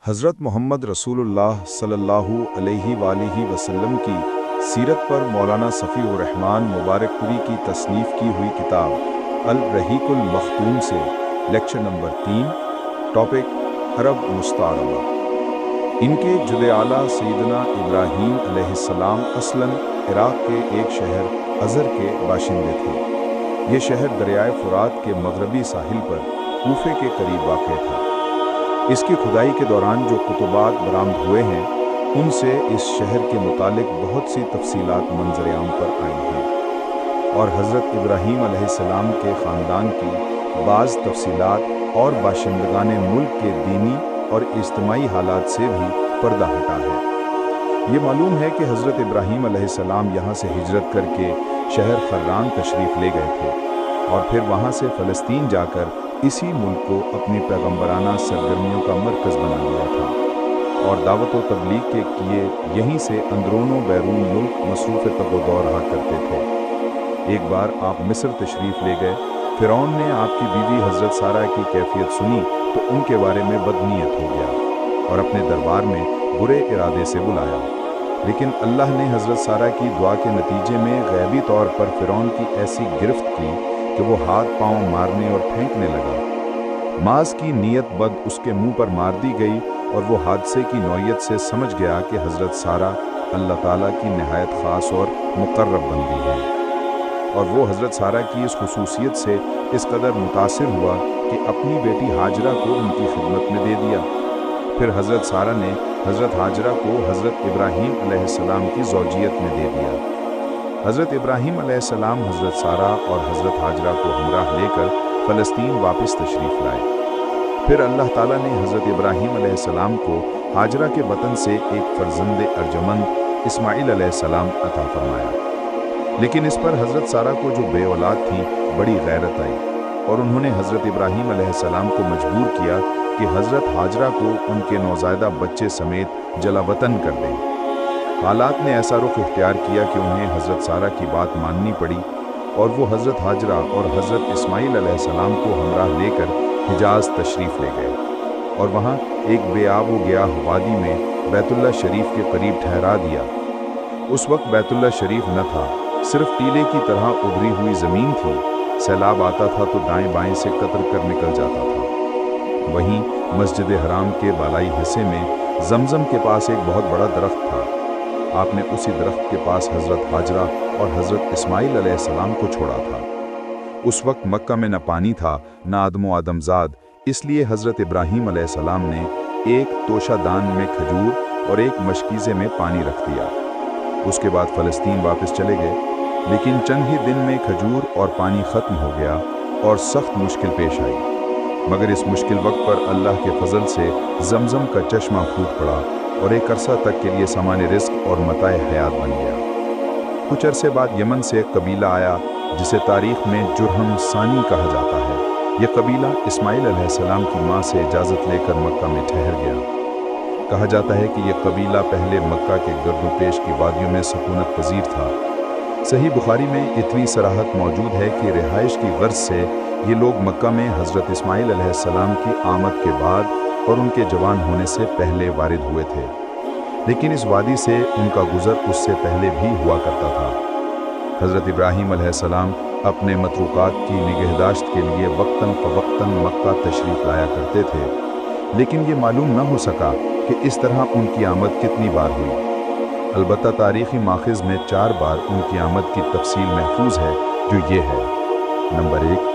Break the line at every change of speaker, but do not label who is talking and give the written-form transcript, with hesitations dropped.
حضرت محمد رسول اللہ صلی اللہ علیہ وآلہ وسلم کی سیرت پر مولانا صفی الرحمن مبارک پوری کی تصنیف کی ہوئی کتاب الرحیق المختوم سے لیکچر نمبر 3 ٹاپک عرب مستعربہ۔ ان کے جد اعلیٰ سیدنا ابراہیم علیہ السلام اصلاً عراق کے ایک شہر ازر کے باشندے تھے۔ یہ شہر دریائے فرات کے مغربی ساحل پر کوفے کے قریب واقع تھا۔ اس کی کھدائی کے دوران جو کتبات برآمد ہوئے ہیں ان سے اس شہر کے متعلق بہت سی تفصیلات منظر عام پر آئی ہیں، اور حضرت ابراہیم علیہ السلام کے خاندان کی بعض تفصیلات اور باشندگان ملک کے دینی اور اجتماعی حالات سے بھی پردہ ہٹا ہے۔ یہ معلوم ہے کہ حضرت ابراہیم علیہ السلام یہاں سے ہجرت کر کے شہر خران تشریف لے گئے تھے، اور پھر وہاں سے فلسطین جا کر اسی ملک کو اپنی پیغمبرانہ سرگرمیوں کا مرکز بنا لیا تھا، اور دعوت و تبلیغ کے کیے یہیں سے اندرون و بیرون ملک مصروف تگ و دو رہا کرتے تھے۔ ایک بار آپ مصر تشریف لے گئے۔ فرعون نے آپ کی بیوی حضرت سارہ کی کیفیت سنی تو ان کے بارے میں بدنیت ہو گیا اور اپنے دربار میں برے ارادے سے بلایا، لیکن اللہ نے حضرت سارہ کی دعا کے نتیجے میں غیبی طور پر فرعون کی ایسی گرفت کی کہ وہ ہاتھ پاؤں مارنے اور پھینکنے لگا۔ ماس کی نیت بد اس کے منہ پر مار دی گئی، اور وہ حادثے کی نوعیت سے سمجھ گیا کہ حضرت سارہ اللہ تعالیٰ کی نہایت خاص اور مقرب بندی ہے، اور وہ حضرت سارہ کی اس خصوصیت سے اس قدر متاثر ہوا کہ اپنی بیٹی ہاجرہ کو ان کی خدمت میں دے دیا۔ پھر حضرت سارہ نے حضرت ہاجرہ کو حضرت ابراہیم علیہ السلام کی زوجیت میں دے دیا۔ حضرت ابراہیم علیہ السلام حضرت سارہ اور حضرت ہاجرہ کو ہمراہ لے کر فلسطین واپس تشریف لائے۔ پھر اللہ تعالیٰ نے حضرت ابراہیم علیہ السلام کو ہاجرہ کے بطن سے ایک فرزند ارجمند اسماعیل علیہ السلام عطا فرمایا، لیکن اس پر حضرت سارہ کو جو بے اولاد تھی بڑی غیرت آئی، اور انہوں نے حضرت ابراہیم علیہ السلام کو مجبور کیا کہ حضرت ہاجرہ کو ان کے نوزائیدہ بچے سمیت جلا وطن کر دیں۔ حالات نے ایسا رخ اختیار کیا کہ انہیں حضرت سارہ کی بات ماننی پڑی، اور وہ حضرت ہاجرہ اور حضرت اسماعیل علیہ السلام کو ہمراہ لے کر حجاز تشریف لے گئے، اور وہاں ایک بے آب و گیاہ وادی میں بیت اللہ شریف کے قریب ٹھہرا دیا۔ اس وقت بیت اللہ شریف نہ تھا، صرف ٹیلے کی طرح ابری ہوئی زمین تھی۔ سیلاب آتا تھا تو دائیں بائیں سے قطر کر نکل جاتا تھا۔ وہیں مسجد حرام کے بالائی حصے میں زمزم کے پاس ایک بہت بڑا درخت تھا۔ آپ نے اسی درخت کے پاس حضرت ہاجرہ اور حضرت اسماعیل علیہ السلام کو چھوڑا تھا۔ اس وقت مکہ میں نہ پانی تھا نہ آدم و آدمزاد، اس لیے حضرت ابراہیم علیہ السلام نے ایک توشہ دان میں کھجور اور ایک مشکیزے میں پانی رکھ دیا۔ اس کے بعد فلسطین واپس چلے گئے، لیکن چند ہی دن میں کھجور اور پانی ختم ہو گیا اور سخت مشکل پیش آئی، مگر اس مشکل وقت پر اللہ کے فضل سے زمزم کا چشمہ پھوٹ پڑا اور ایک عرصہ تک کے لیے سامان رزق اور متاع حیات بن گیا۔ کچھ عرصے بعد یمن سے ایک قبیلہ آیا جسے تاریخ میں جرہم ثانی کہا جاتا ہے۔ یہ قبیلہ اسماعیل علیہ السلام کی ماں سے اجازت لے کر مکہ میں ٹھہر گیا۔ کہا جاتا ہے کہ یہ قبیلہ پہلے مکہ کے گرد و پیش کی وادیوں میں سکونت پذیر تھا۔ صحیح بخاری میں اتنی صراحت موجود ہے کہ رہائش کی غرض سے یہ لوگ مکہ میں حضرت اسماعیل علیہ السلام کی آمد کے بعد اور ان کے جوان ہونے سے پہلے وارد ہوئے تھے، لیکن اس وادی سے ان کا گزر اس سے پہلے بھی ہوا کرتا تھا۔ حضرت ابراہیم علیہ السلام اپنے متروکات کی نگہداشت کے لیے وقتاً فوقتاً مکہ تشریف لایا کرتے تھے، لیکن یہ معلوم نہ ہو سکا کہ اس طرح ان کی آمد کتنی بار ہوئی۔ البتہ تاریخی ماخذ میں 4 بار ان کی آمد کی تفصیل محفوظ ہے، جو یہ ہے: نمبر 1